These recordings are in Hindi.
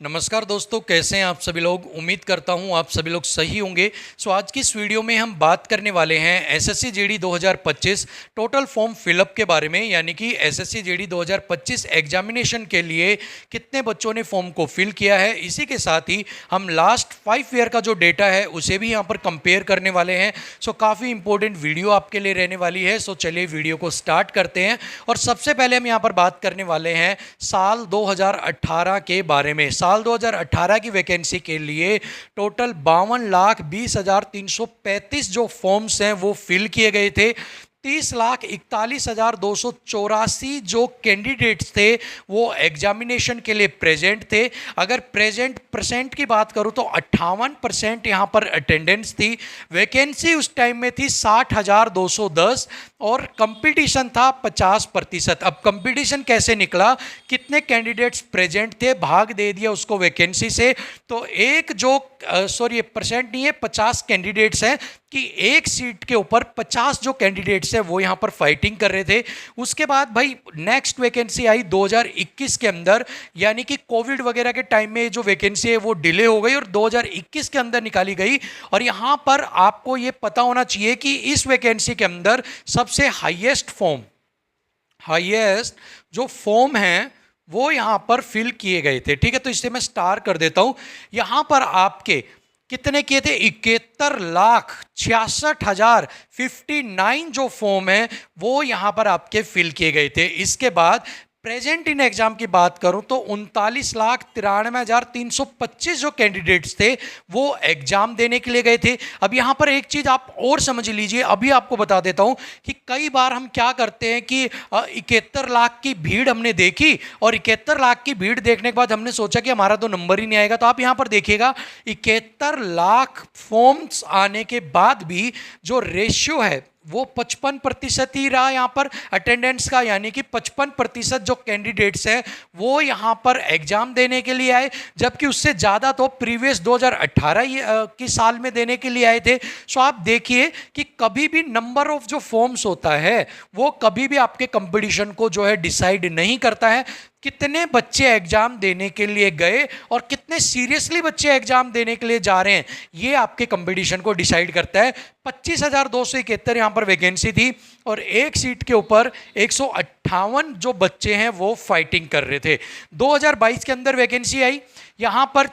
नमस्कार दोस्तों, कैसे हैं आप सभी लोग। उम्मीद करता हूं आप सभी लोग सही होंगे। आज की इस वीडियो में हम बात करने वाले हैं SSC GD 2025 total form fill up के बारे में, यानी कि एसएससी जीडी 2025 एग्जामिनेशन के लिए कितने बच्चों ने फॉर्म को फिल किया है। इसी के साथ ही हम लास्ट 5 ईयर का जो डेटा है उसे भी यहाँ पर कंपेयर करने वाले हैं। काफ़ी इंपॉर्टेंट वीडियो आपके लिए रहने वाली है। चलिए वीडियो को स्टार्ट करते हैं। और सबसे पहले हम यहाँ पर बात करने वाले हैं साल 2018 के बारे में। साल 2018 की वैकेंसी के लिए टोटल 52,20,335 जो फॉर्म्स हैं वो फिल किए गए थे। 30,41,284 जो कैंडिडेट्स थे वो एग्जामिनेशन के लिए प्रेजेंट थे। अगर परसेंट की बात करूं तो 58% यहाँ पर अटेंडेंस थी। वैकेंसी उस टाइम में थी 60,210 और कंपटीशन था 50%। अब कंपटीशन कैसे निकला, कितने कैंडिडेट्स प्रेजेंट थे, भाग दे दिया उसको वैकेंसी से। तो एक जो परसेंट नहीं है, 50 कैंडिडेट्स हैं कि एक सीट के ऊपर 50 जो कैंडिडेट्स हैं वो यहाँ पर फाइटिंग कर रहे थे। उसके बाद भाई नेक्स्ट वैकेंसी आई 2021 के अंदर, यानी कि कोविड वगैरह के टाइम में जो वैकेंसी है वो डिले हो गई और 2021 के अंदर निकाली गई। और यहाँ पर आपको ये पता होना चाहिए कि इस वैकेंसी के अंदर सबसे हाईएस्ट जो फॉर्म है वो यहाँ पर फिल किए गए थे। ठीक है, तो इससे मैं स्टार कर देता हूं। यहां पर आपके कितने किए थे, 71,66,059 जो फॉर्म है वो यहां पर आपके फिल किए गए थे। इसके बाद प्रेजेंट इन एग्जाम की बात करूं तो 39,93,325 जो कैंडिडेट्स थे वो एग्जाम देने के लिए गए थे। अब यहां पर एक चीज आप और समझ लीजिए, अभी आपको बता देता हूं कि कई बार हम क्या करते हैं कि 71 लाख की भीड़ हमने देखी और 71 लाख की भीड़ देखने के बाद हमने सोचा कि हमारा तो नंबर ही नहीं आएगा। तो आप यहां पर देखिएगा 71 लाख फॉर्म्स आने के बाद भी जो रेशियो है वो 55% ही रहा यहाँ पर अटेंडेंस का, यानी कि 55% जो कैंडिडेट्स हैं वो यहाँ पर एग्जाम देने के लिए आए, जबकि उससे ज़्यादा तो प्रीवियस 2018 की साल में देने के लिए आए थे। आप देखिए कि कभी भी नंबर ऑफ जो फॉर्म्स होता है वो कभी भी आपके कंपटीशन को जो है डिसाइड नहीं करता है। कितने बच्चे एग्जाम देने के लिए गए और कितने सीरियसली बच्चे एग्जाम देने के लिए जा रहे हैं ये आपके कंपटीशन को डिसाइड करता है। 25,271 यहां पर वैकेंसी थी और एक सीट के ऊपर 158 जो बच्चे हैं वो फाइटिंग कर रहे थे। 2022 के अंदर वैकेंसी आई, यहां पर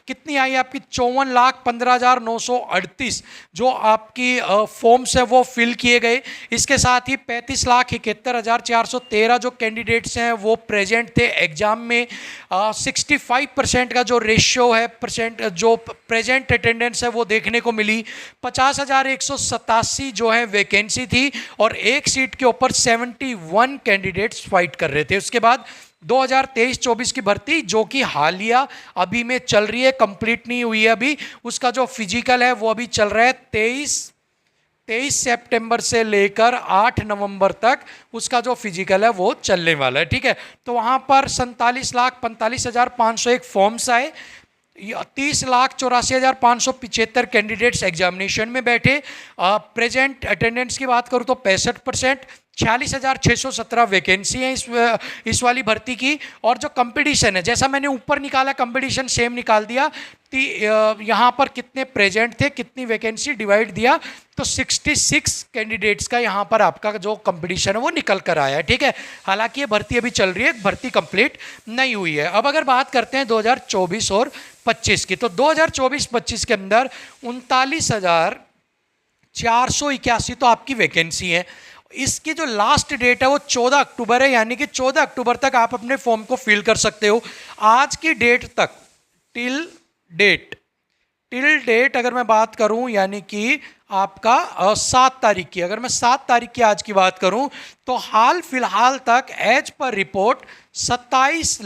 कितनी आई आपकी 54,15,938 जो आपकी फॉर्म्स है वो फिल किए गए। इसके साथ ही 35,71,413 जो कैंडिडेट्स हैं वो प्रेजेंट थे एग्जाम में। 65% का जो रेशियो है परसेंट जो प्रेजेंट अटेंडेंस है वो देखने को मिली। 50,187 जो है वैकेंसी थी और एक सीट के ऊपर 71 कैंडिडेट्स फाइट कर रहे थे। उसके बाद 2023-24 की भर्ती जो कि हालिया अभी में चल रही है, कंप्लीट नहीं हुई है अभी, उसका जो फिजिकल है वो अभी चल रहा है 23 सितंबर से लेकर 8 नवंबर तक उसका जो फिजिकल है वो चलने वाला है। ठीक है, तो वहां पर 47,45,501 फॉर्म्स आए, 30,84,575 कैंडिडेट्स एग्जामिनेशन में बैठे। प्रेजेंट अटेंडेंस की बात करूं तो 65%, 46,617 वैकेंसी है इस वाली भर्ती की। और जो कंपटीशन है, जैसा मैंने ऊपर निकाला कंपटीशन सेम निकाल दिया, यहाँ पर कितने प्रेजेंट थे, कितनी वैकेंसी डिवाइड दिया, तो 66 कैंडिडेट्स का यहाँ पर आपका जो कंपटीशन है वो निकल कर आया है। ठीक है, हालांकि ये भर्ती अभी चल रही है, भर्ती कंप्लीट नहीं हुई है। अब अगर बात करते हैं 2024 और 25 की, तो 2024-25 के अंदर 39,481 तो आपकी वैकेंसी है। इसकी जो लास्ट डेट है वो 14 अक्टूबर है, यानी कि 14 अक्टूबर तक आप अपने फॉर्म को फिल कर सकते हो। आज की डेट तक टिल डेट अगर मैं बात करूं, यानी कि आपका 7 तारीख की, अगर मैं 7 तारीख की आज की बात करूं तो हाल फिलहाल तक as per report 27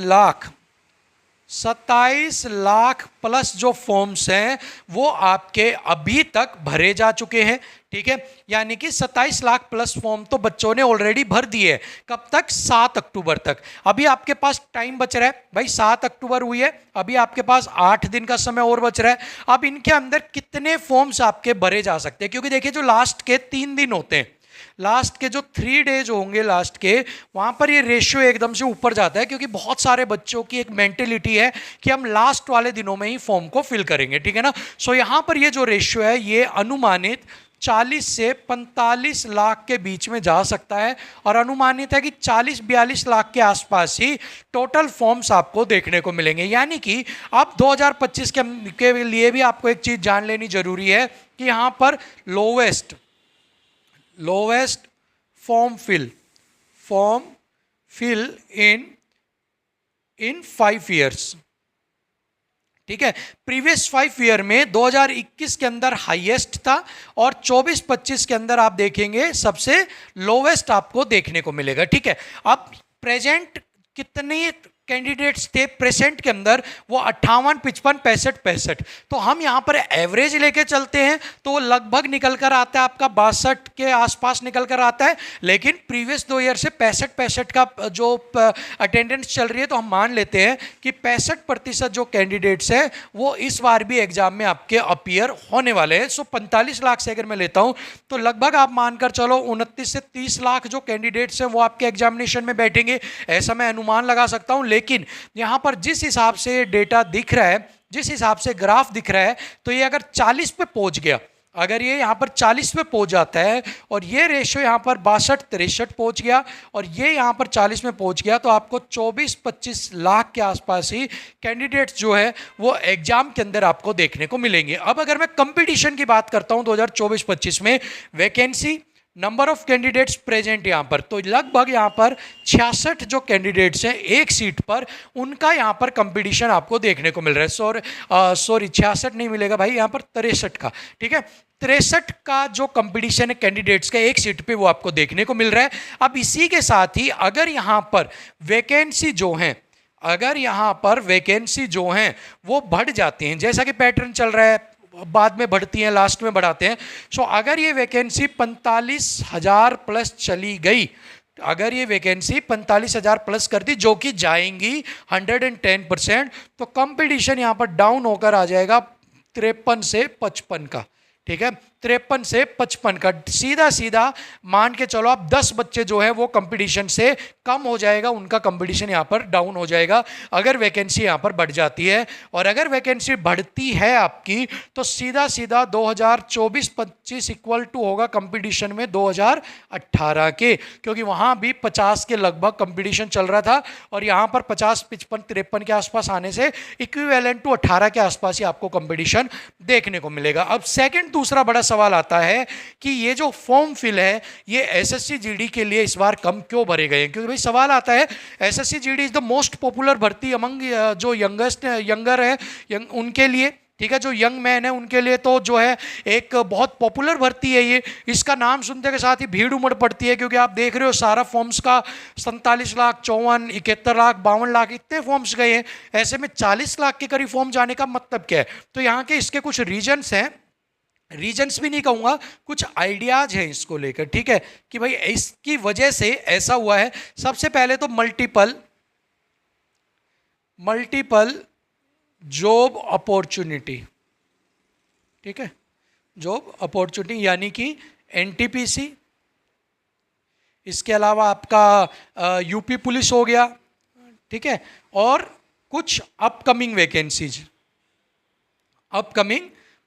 lakh plus जो फॉर्म्स हैं वो आपके अभी तक भरे जा चुके हैं। ठीक है, यानी कि 27 लाख प्लस फॉर्म तो बच्चों ने ऑलरेडी भर दिए। कब तक? 7 अक्टूबर तक। अभी आपके पास टाइम बच रहा है भाई, 7 अक्टूबर हुई है, अभी आपके पास 8 दिन का समय और बच रहा है। अब इनके अंदर कितने फॉर्म्स आपके भरे जा सकते हैं, क्योंकि देखिए जो लास्ट के 3 दिन होते हैं लास्ट के जो 3 डेज होंगे लास्ट के, वहाँ पर ये रेशियो एकदम से ऊपर जाता है, क्योंकि बहुत सारे बच्चों की एक मेंटेलिटी है कि हम लास्ट वाले दिनों में ही फॉर्म को फिल करेंगे, ठीक है ना। सो यहाँ पर ये जो रेशियो है ये अनुमानित 40 से 45 लाख के बीच में जा सकता है, और अनुमानित है कि 40-42 लाख के आसपास ही टोटल फॉर्म्स आपको देखने को मिलेंगे। यानी कि अब 2025 के लिए भी आपको एक चीज़ जान लेनी जरूरी है कि यहाँ पर lowest form fill in 5 years, ठीक है। प्रीवियस 5 ईयर में 2021 के अंदर हाईएस्ट था, और 24-25 के अंदर आप देखेंगे सबसे लोवेस्ट आपको देखने को मिलेगा, ठीक है। अब प्रेजेंट कितने कैंडिडेट्स थे प्रेजेंट के अंदर? वो 58, 55, 65। तो हम यहाँ पर एवरेज लेके चलते हैं तो वो लगभग निकल कर आता है आपका 62 के आसपास निकल कर आता है। लेकिन प्रीवियस 2 ईयर से 65 का जो अटेंडेंस चल रही है, तो हम मान लेते हैं कि 65% जो कैंडिडेट्स हैं वो इस बार भी एग्जाम में आपके अपीयर होने वाले हैं। सो 45 लाख से अगर मैं लेता हूँ तो लगभग आप मानकर चलो 29 से 30 लाख जो कैंडिडेट्स हैं वो आपके एग्जामिनेशन में बैठेंगे, ऐसा मैं अनुमान लगा सकता हूँ। लेकिन यहां पर जिस हिसाब से डेटा दिख रहा है, जिस हिसाब से ग्राफ दिख रहा है, तो ये अगर 40 पे पहुंच गया, अगर ये यहां पर 40 पे पहुंच जाता है, और ये रेशियो यहां पर 62-63 पहुंच गया, और ये यहां पर 40 में पहुंच गया, तो आपको 24-25 लाख के आसपास ही कैंडिडेट्स जो है वो एग्जाम के अंदर आपको देखने को मिलेंगे। अब अगर मैं कंपटीशन की बात करता हूं 2024-25 में, vacancy, number of candidates present यहाँ पर, तो लगभग यहाँ पर 66 जो कैंडिडेट्स हैं एक सीट पर, उनका यहाँ पर कंपटीशन आपको देखने को मिल रहा है। सॉरी 66 नहीं मिलेगा भाई, यहाँ पर 63 का, ठीक है। 63 का जो कंपटीशन है कैंडिडेट्स का एक सीट पे, वो आपको देखने को मिल रहा है। अब इसी के साथ ही अगर यहाँ पर वैकेंसी जो हैं, अगर यहाँ पर वैकेंसी जो हैं वो बढ़ जाती हैं, जैसा कि पैटर्न चल रहा है, बाद में बढ़ती हैं, लास्ट में बढ़ाते हैं। सो अगर ये वैकेंसी 45,000 प्लस चली गई, अगर ये वैकेंसी 45,000 प्लस कर दी, जो कि जाएंगी 110%, तो कंपटीशन यहाँ पर डाउन होकर आ जाएगा 53 से 55 का, ठीक है। 53 से 55 का सीधा सीधा मान के चलो आप 10 बच्चे जो है वो कंपटीशन से कम हो जाएगा, उनका कंपटीशन यहाँ पर डाउन हो जाएगा अगर वैकेंसी यहाँ पर बढ़ जाती है। और अगर वैकेंसी बढ़ती है आपकी, तो सीधा सीधा 2024-25 इक्वल टू होगा कंपटीशन में 2018 के, क्योंकि वहाँ भी 50 के लगभग कंपटीशन चल रहा था, और यहाँ पर 50, 55, 53 के आसपास आने से इक्विवेलेंट टू 18 के आसपास ही आपको कंपटीशन देखने को मिलेगा। अब सेकेंड दूसरा बड़ा सवाल आता है कि ये जो फॉर्म फिल है ये एसएससी जीडी के लिए इस बार कम क्यों भरे गए हैं? क्योंकि भाई सवाल आता है, SSC GD is the most popular भर्ती अमंग जो यंगर है उनके लिए, ठीक है, जो यंग मैन है उनके लिए तो जो है एक बहुत पॉपुलर भर्ती है ये। इसका नाम सुनते के साथ ही भीड़ उमड़ पड़ती है, क्योंकि आप देख रहे हो सारा फॉर्म्स का 47 लाख, 54, 71 लाख, 52 लाख इतने फॉर्म्स गए हैं। ऐसे में 40 लाख के करीब फॉर्म जाने का मतलब क्या है? तो यहाँ के इसके कुछ रीजन्स हैं, रीजन्स भी नहीं कहूँगा, कुछ आइडियाज हैं इसको लेकर, ठीक है, कि भाई इसकी वजह से ऐसा हुआ है। सबसे पहले तो मल्टीपल जॉब अपॉर्चुनिटी, ठीक है, जॉब अपॉर्चुनिटी यानी कि एनटीपीसी, इसके अलावा आपका यूपी पुलिस हो गया, ठीक है, और कुछ अपकमिंग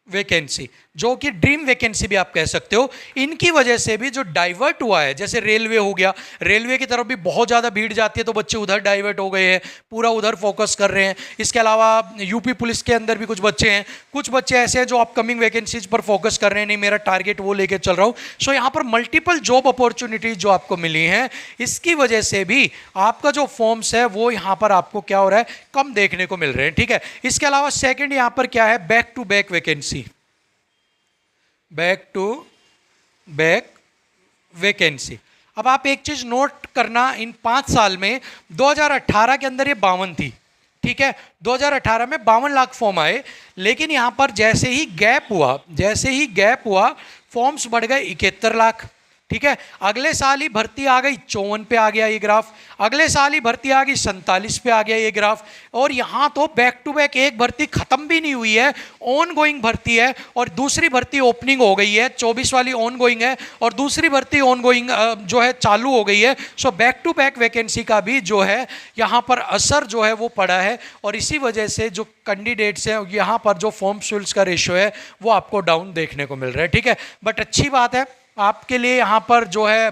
वैकेंसी जो कि ड्रीम वैकेंसी भी आप कह सकते हो। इनकी वजह से भी जो डाइवर्ट हुआ है, जैसे रेलवे हो गया, रेलवे की तरफ भी बहुत ज़्यादा भीड़ जाती है, तो बच्चे उधर डाइवर्ट हो गए हैं, पूरा उधर फोकस कर रहे हैं। इसके अलावा यूपी पुलिस के अंदर भी कुछ बच्चे हैं, कुछ बच्चे ऐसे हैं जो अपकमिंग वैकेंसीज पर फोकस कर रहे हैं, नहीं मेरा टारगेट वो लेके चल रहा हूँ। सो यहाँ पर मल्टीपल जॉब अपॉर्चुनिटीज जो आपको मिली हैं, इसकी वजह से भी आपका जो फॉर्म्स है वो यहाँ पर आपको क्या हो रहा है, कम देखने को मिल रहे हैं, ठीक है। इसके अलावा सेकेंड यहाँ पर क्या है, back to back vacancy, back to back vacancy. अब आप एक चीज नोट करना, इन 5 साल में 2018 के अंदर ये 52 थी, ठीक है, 2018 में 52 लाख फॉर्म आए, लेकिन यहां पर जैसे ही गैप हुआ फॉर्म्स बढ़ गए 71 लाख, ठीक है। अगले साल ही भर्ती आ गई 54 पे आ गया ये ग्राफ, अगले साल ही भर्ती आ गई 47 पे आ गया ये ग्राफ। और यहाँ तो बैक टू बैक एक भर्ती खत्म भी नहीं हुई है, ऑन गोइंग भर्ती है, और दूसरी भर्ती ओपनिंग हो गई है, 24 वाली ऑन गोइंग है और दूसरी भर्ती ऑन गोइंग जो है चालू हो गई है। So back to back vacancy का भी जो है यहाँ पर असर जो है वो पड़ा है, और इसी वजह से जो कैंडिडेट्स हैं यहाँ पर जो फॉर्म फिल्स का रेशियो है वो आपको डाउन देखने को मिल रहा है, ठीक है। बट अच्छी बात है आपके लिए यहाँ पर जो है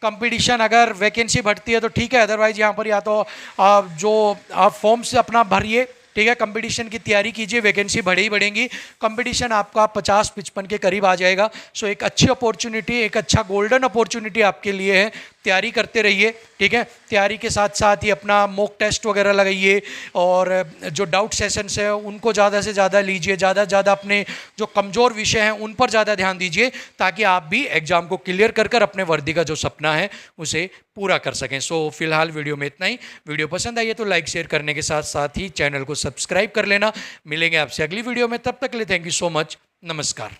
कंपटीशन, अगर वैकेंसी बढ़ती है तो ठीक है, अदरवाइज यहाँ पर या तो जो आप फॉर्म से अपना भरिए, ठीक है, कंपटीशन की तैयारी कीजिए, वैकेंसी बढ़े ही बढ़ेंगी, कंपटीशन आपका 50-55 के करीब आ जाएगा। सो एक अच्छी अपॉर्चुनिटी, एक अच्छा गोल्डन अपॉर्चुनिटी आपके लिए है, तैयारी करते रहिए, ठीक है। तैयारी के साथ साथ ही अपना मॉक टेस्ट वगैरह लगाइए, और जो डाउट सेशंस है उनको ज़्यादा से ज़्यादा लीजिए, ज़्यादा से ज़्यादा अपने जो कमज़ोर विषय हैं उन पर ज़्यादा ध्यान दीजिए, ताकि आप भी एग्ज़ाम को क्लियर कर कर अपने वर्दी का जो सपना है उसे पूरा कर सकें। सो फिलहाल वीडियो में इतना ही। वीडियो पसंद आई है तो लाइक शेयर करने के साथ साथ ही चैनल को सब्सक्राइब कर लेना। मिलेंगे आपसे अगली वीडियो में, तब तक के लिए थैंक यू सो मच, नमस्कार।